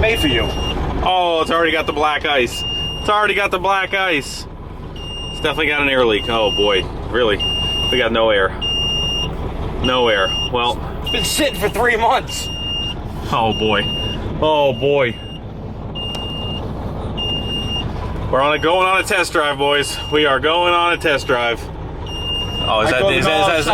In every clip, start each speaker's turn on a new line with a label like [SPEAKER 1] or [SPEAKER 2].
[SPEAKER 1] made for you.
[SPEAKER 2] Oh, it's already got the black ice. It's already got the black ice. It's definitely got an air leak. Oh boy, really? We got no air. No air. Well,
[SPEAKER 1] It's been sitting for 3 months.
[SPEAKER 2] oh boy. Oh boy. We're going on a test drive, boys. We are going on a test drive. Oh,
[SPEAKER 1] I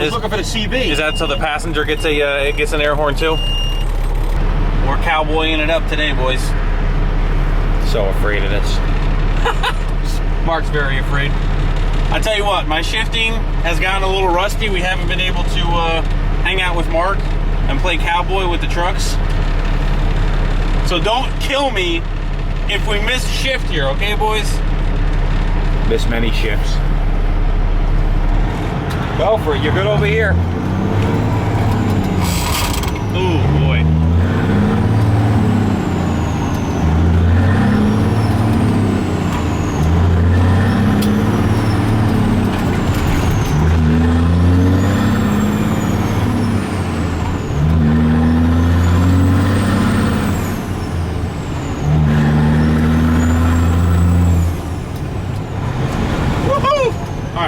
[SPEAKER 1] was looking for the CB.
[SPEAKER 2] Is that so the passenger gets an air horn too? We're cowboying it up today, boys.
[SPEAKER 1] So afraid of this.
[SPEAKER 2] Mark's very afraid. I tell you what, my shifting has gotten a little rusty. We haven't been able to hang out with Mark and play cowboy with the trucks. So don't kill me if we miss a shift here, okay, boys?
[SPEAKER 1] Miss many shifts. Go for it. You're good over here.
[SPEAKER 2] Oh boy.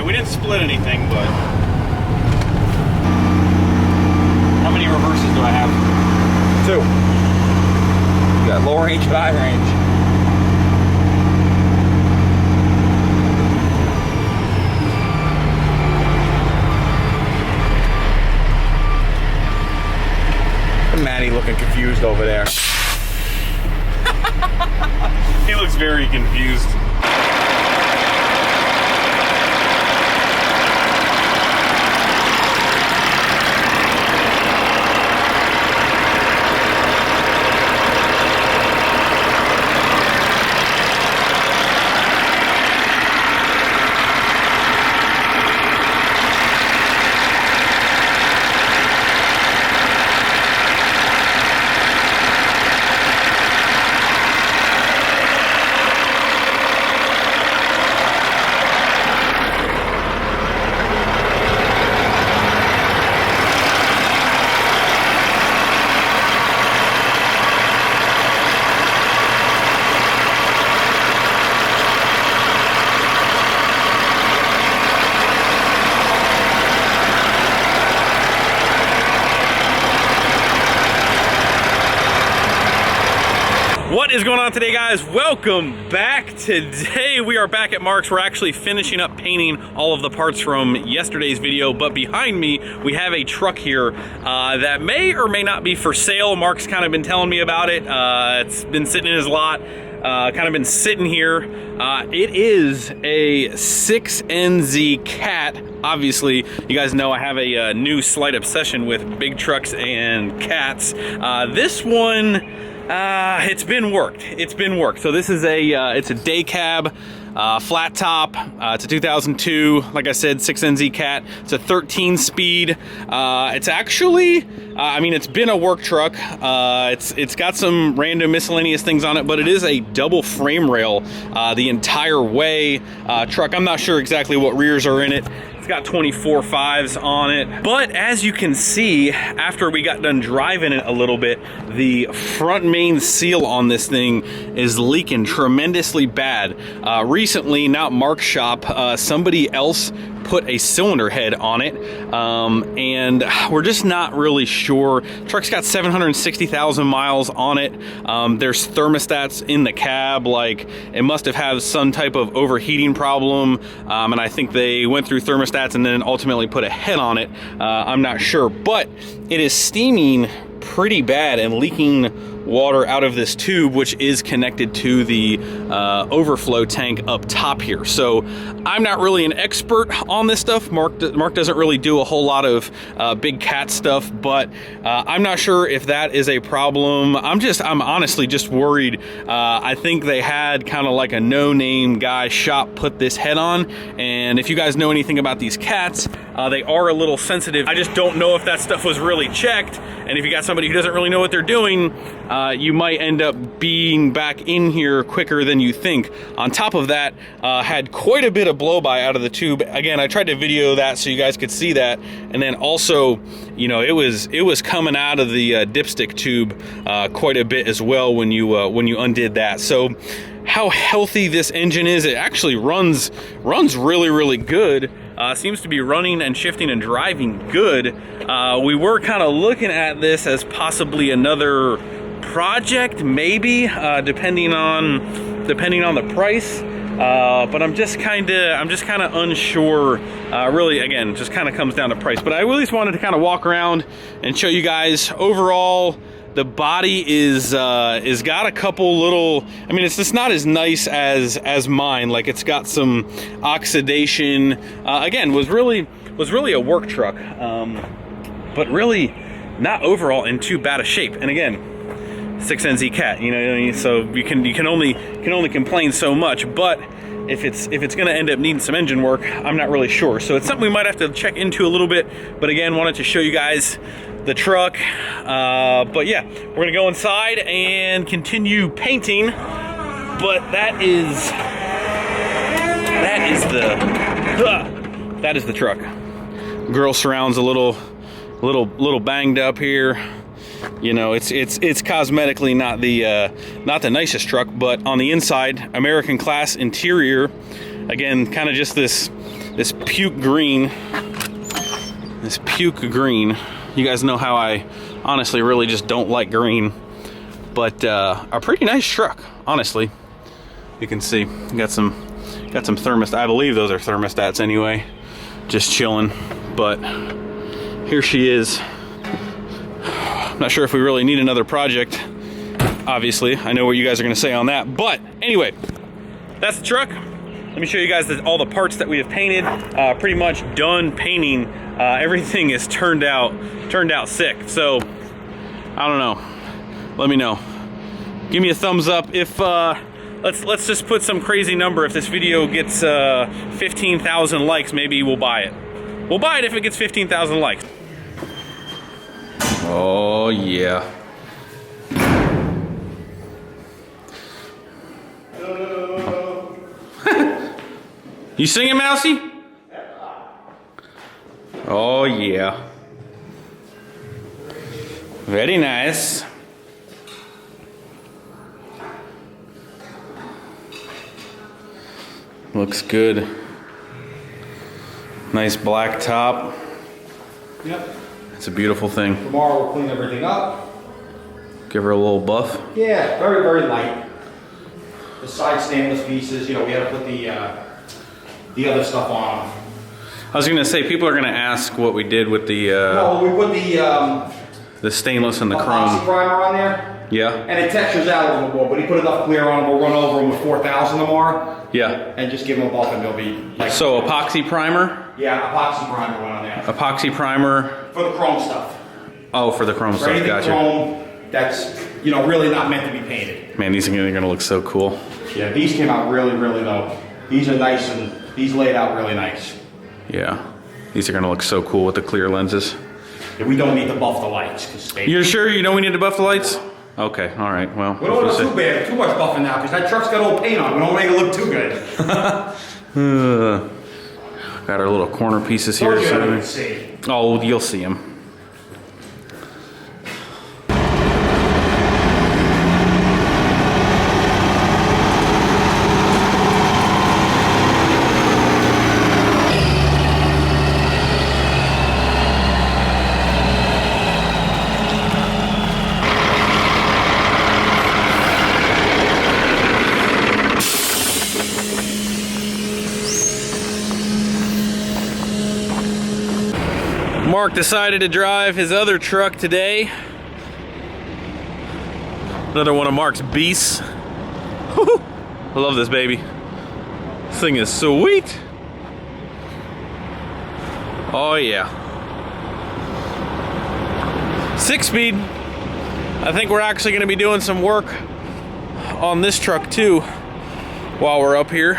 [SPEAKER 2] We didn't split anything, but how many reverses do I have?
[SPEAKER 1] 2. You got low range, high range. Matty looking confused over there.
[SPEAKER 2] He looks very confused. What is going on today, guys? Welcome back. Today we are back at Mark's. We're actually finishing up painting all of the parts from yesterday's video, but behind me we have a truck here that may or may not be for sale. Mark's kind of been telling me about it. It's been sitting in his lot, kind of been sitting here. It is a 6NZ Cat. Obviously, you guys know I have a new slight obsession with big trucks and cats. This one, it's been worked. It's been worked. So this is it's a day cab, flat top. It's a 2002, like I said, 6NZ Cat. It's a 13 speed. It's actually, I mean, it's been a work truck. It's got some random miscellaneous things on it, but it is a double frame rail the entire way truck. I'm not sure exactly what rears are in it. It's got 24.5s on it, but as you can see, after we got done driving it a little bit, the front main seal on this thing is leaking tremendously bad. Recently, not Mark's shop, somebody else put a cylinder head on it, and we're just not really sure. Truck's got 760,000 miles on it. There's thermostats in the cab, like it must have had some type of overheating problem, and I think they went through thermostats and then ultimately put a head on it. I'm not sure, but it is steaming pretty bad and leaking water out of this tube, which is connected to the overflow tank up top here. So I'm not really an expert on this stuff. Mark doesn't really do a whole lot of big cat stuff, but I'm not sure if that is a problem. I'm honestly just worried. I think they had kind of like a no-name guy shop put this head on, and if you guys know anything about these cats, they are a little sensitive. I just don't know if that stuff was really checked, and if you got somebody who doesn't really know what they're doing, you might end up being back in here quicker than you think. On top of that, had quite a bit of blow-by out of the tube. Again, I tried to video that so you guys could see that. And then also, you know, it was coming out of the dipstick tube quite a bit as well when you undid that. So how healthy this engine is, it actually runs really, really good. Seems to be running and shifting and driving good. We were kind of looking at this as possibly another project, maybe, depending on the price. But I'm just kind of unsure. Really, again, just kind of comes down to price. But I at least wanted to kind of walk around and show you guys overall. The body is got a couple little, I mean, it's just not as nice as mine. Like, it's got some oxidation. Again, was really a work truck, but really not overall in too bad a shape. And again, 6NZ cat, you know, so you can only complain so much. But if it's going to end up needing some engine work, I'm not really sure. So it's something we might have to check into a little bit. But again, wanted to show you guys the truck. But yeah, we're gonna go inside and continue painting. But that is the truck. Grill surrounds a little banged up here. You know, it's cosmetically not the nicest truck, but on the inside, American class interior. Again, kind of just this puke green. This puke green. You guys know how I honestly really just don't like green, but a pretty nice truck, honestly. You can see got some thermostat. I believe those are thermostats anyway, just chilling. But here she is. I'm not sure if we really need another project. Obviously, I know what you guys are gonna say on that, but anyway, that's the truck. Let me show you guys all the parts that we have painted. Pretty much done painting. Everything is turned out sick. So I don't know. Let me know. Give me a thumbs up if let's just put some crazy number. If this video gets 15,000 likes, maybe we'll buy it. We'll buy it if it gets 15,000 likes. Oh yeah. You singing, Mousy? Oh yeah. Very nice. Looks good. Nice black top.
[SPEAKER 3] Yep.
[SPEAKER 2] It's a beautiful thing.
[SPEAKER 3] Tomorrow we'll clean everything up.
[SPEAKER 2] Give her a little buff.
[SPEAKER 3] Yeah, very, very light. The side stainless pieces, you know, we had to put the other stuff on.
[SPEAKER 2] I was gonna say, people are gonna ask what we did with the
[SPEAKER 3] No, we put
[SPEAKER 2] the stainless and the
[SPEAKER 3] epoxy
[SPEAKER 2] chrome.
[SPEAKER 3] primer on there.
[SPEAKER 2] Yeah.
[SPEAKER 3] And it textures out a little more, but he put enough clear on them. We'll run over them with 4,000 tomorrow.
[SPEAKER 2] Yeah.
[SPEAKER 3] And just give them a buff and they'll be like.
[SPEAKER 2] So epoxy primer?
[SPEAKER 3] Yeah, epoxy primer went on there.
[SPEAKER 2] Epoxy primer.
[SPEAKER 3] For the chrome stuff.
[SPEAKER 2] Oh, for the chrome
[SPEAKER 3] For
[SPEAKER 2] stuff,
[SPEAKER 3] anything
[SPEAKER 2] gotcha.
[SPEAKER 3] chrome that's, you know, really not meant to be painted.
[SPEAKER 2] Man, these are gonna look so cool.
[SPEAKER 3] Yeah, these came out really, really low. These are nice and these laid out really nice.
[SPEAKER 2] Yeah. These are gonna look so cool with the clear lenses.
[SPEAKER 3] Yeah, we don't need to buff the lights. Cause they,
[SPEAKER 2] You're sure you don't need to buff the lights? Okay, all right, well.
[SPEAKER 3] we don't want to too bad, too much buffing now, because that truck's got old paint on it. We don't make it look too good.
[SPEAKER 2] Got our little corner pieces here.
[SPEAKER 3] Told you I
[SPEAKER 2] So
[SPEAKER 3] didn't see.
[SPEAKER 2] oh, you'll see them. Mark decided to drive his other truck today. Another one of Mark's beasts. I love this baby. This thing is sweet. Oh yeah. 6-speed. I think we're actually going to be doing some work on this truck too while we're up here.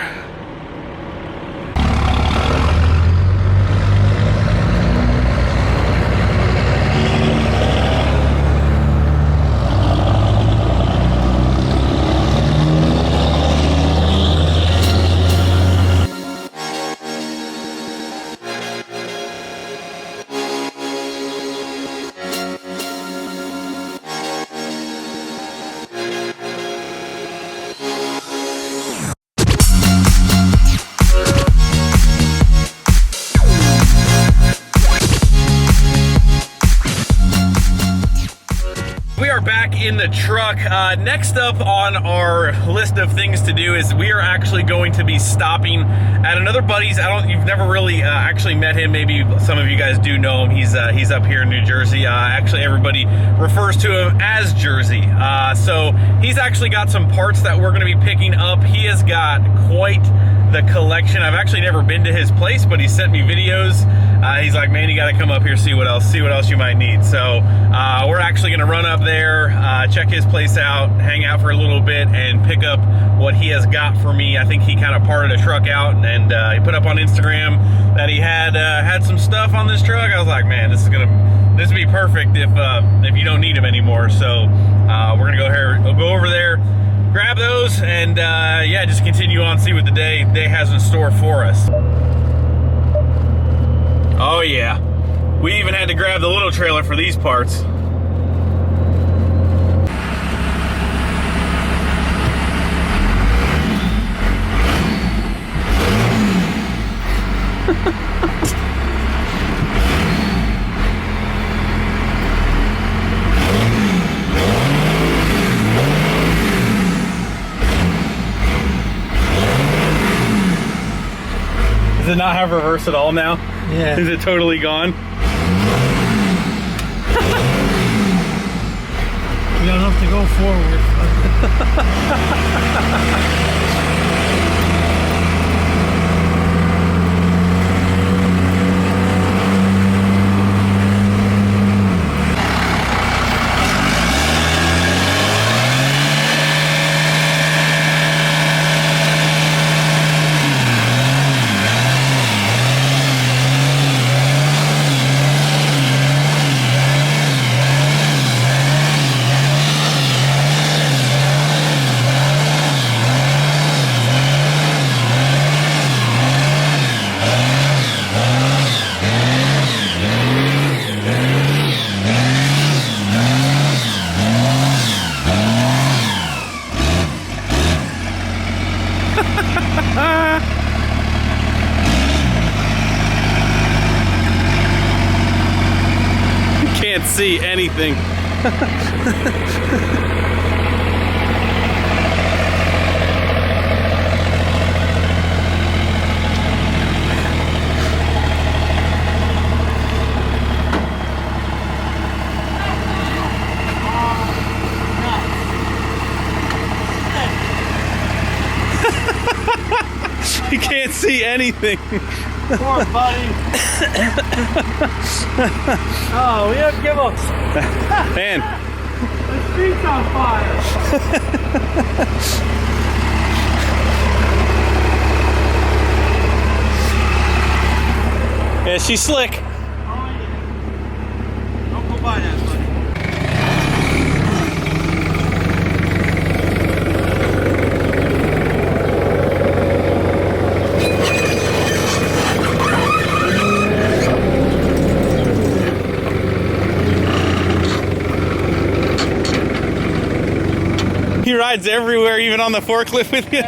[SPEAKER 2] the truck. Next up on our list of things to do is we are actually going to be stopping at another buddy's. You've never really actually met him. Maybe some of you guys do know him. He's up here in New Jersey. Actually, everybody refers to him as Jersey. So he's actually got some parts that we're going to be picking up. He has got quite the collection. I've actually never been to his place, but he sent me videos. He's like, man, you got to come up here, see what else you might need. So we're actually going to run up there, check his place out, hang out for a little bit, and pick up what he has got for me. I think he kind of parted a truck out, and he put up on Instagram that he had some stuff on this truck. I was like, man, this would be perfect if you don't need him anymore. So we're gonna go over there, grab those, and yeah, just continue on, see what the day has in store for us. Oh yeah, we even had to grab the little trailer for these parts. Does it not have reverse at all now?
[SPEAKER 4] Yeah.
[SPEAKER 2] Is it totally gone?
[SPEAKER 4] We got enough to go forward.
[SPEAKER 2] Can't see anything. You can't see anything.
[SPEAKER 4] Poor buddy. Oh, we have to give up.
[SPEAKER 2] Man.
[SPEAKER 4] The street's on fire.
[SPEAKER 2] Yeah, she's slick.
[SPEAKER 4] Oh, yeah. Don't go by that, buddy.
[SPEAKER 2] He rides everywhere, even on the forklift with you.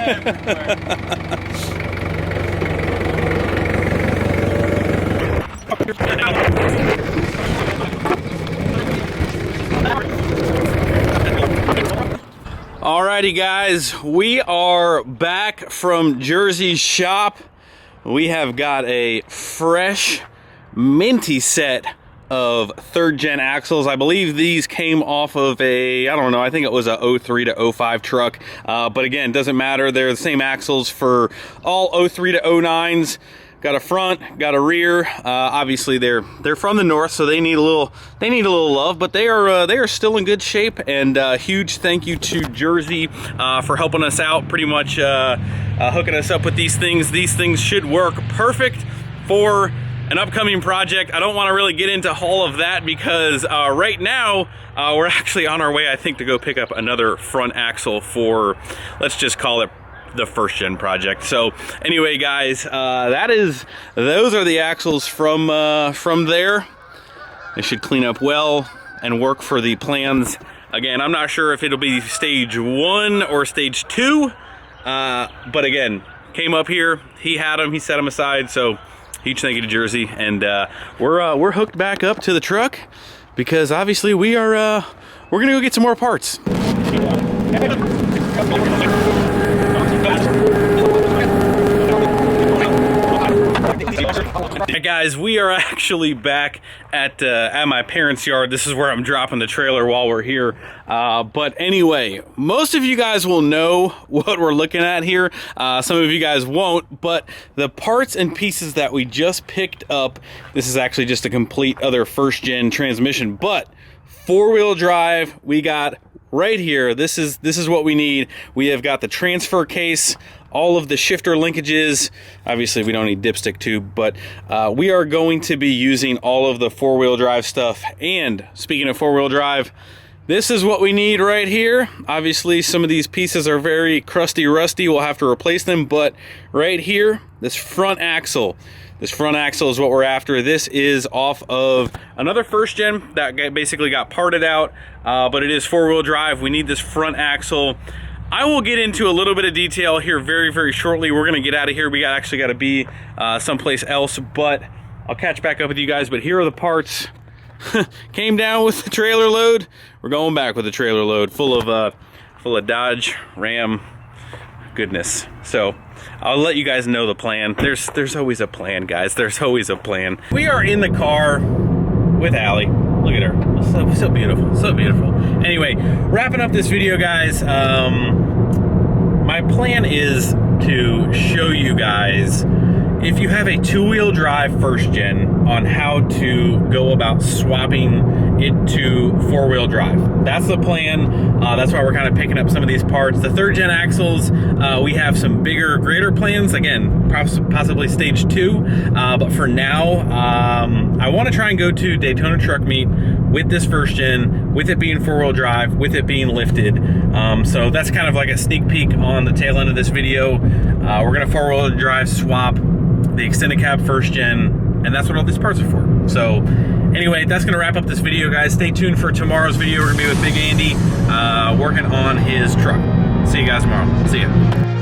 [SPEAKER 2] Alrighty guys, we are back from Jersey's shop. We have got a fresh, minty set of 3rd gen axles. I believe these came off of a, I don't know, I think it was a 03 to 05 truck. But again, doesn't matter. They're the same axles for all 03 to 09s. Got a front, got a rear. Obviously they're from the north, so they need a little love, but they are still in good shape. And huge thank you to Jersey for helping us out, pretty much hooking us up with these things. These things should work perfect for an upcoming project. I don't want to really get into all of that because right now we're actually on our way, I think, to go pick up another front axle for, let's just call it the 1st gen project. So anyway guys, those are the axles from there. They should clean up well and work for the plans. Again, I'm not sure if it'll be stage 1 or stage 2, but again, came up here, he had them, he set them aside, so huge thank you to Jersey. And we're hooked back up to the truck because obviously we are we're gonna go get some more parts. Hey guys, we are actually back at my parents' yard. This is where I'm dropping the trailer while we're here. But anyway, most of you guys will know what we're looking at here. Some of you guys won't, but the parts and pieces that we just picked up, this is actually just a complete other first-gen transmission, but four-wheel drive we got right here. This is what we need. We have got the transfer case, all of the shifter linkages. Obviously we don't need dipstick tube, but we are going to be using all of the four-wheel drive stuff. And speaking of four-wheel drive, this is what we need right here. Obviously some of these pieces are very crusty, rusty. We'll have to replace them, but right here, this front axle is what we're after. This is off of another first gen that basically got parted out, but it is four-wheel drive. We need this front axle. I will get into a little bit of detail here very, very shortly. We're gonna get out of here. We actually gotta be someplace else, but I'll catch back up with you guys. But here are the parts. Came down with the trailer load. We're going back with the trailer load full of Dodge Ram goodness. So I'll let you guys know the plan. There's always a plan, guys. There's always a plan. We are in the car with Allie. Look at her. So beautiful. So beautiful. Anyway, wrapping up this video, guys. My plan is to show you guys, if you have a two-wheel drive first gen, on how to go about swapping it to four-wheel drive. That's the plan. That's why we're kind of picking up some of these parts. The third gen axles, we have some bigger, greater plans. Again, possibly stage 2. But for now, I want to try and go to Daytona Truck Meet with this first gen, with it being four-wheel drive, with it being lifted. So that's kind of like a sneak peek on the tail end of this video. We're gonna four-wheel drive swap the extended cab first gen, and that's what all these parts are for. So anyway, that's gonna wrap up this video, guys. Stay tuned for tomorrow's video. We're gonna be with Big Andy working on his truck. See you guys tomorrow. See ya.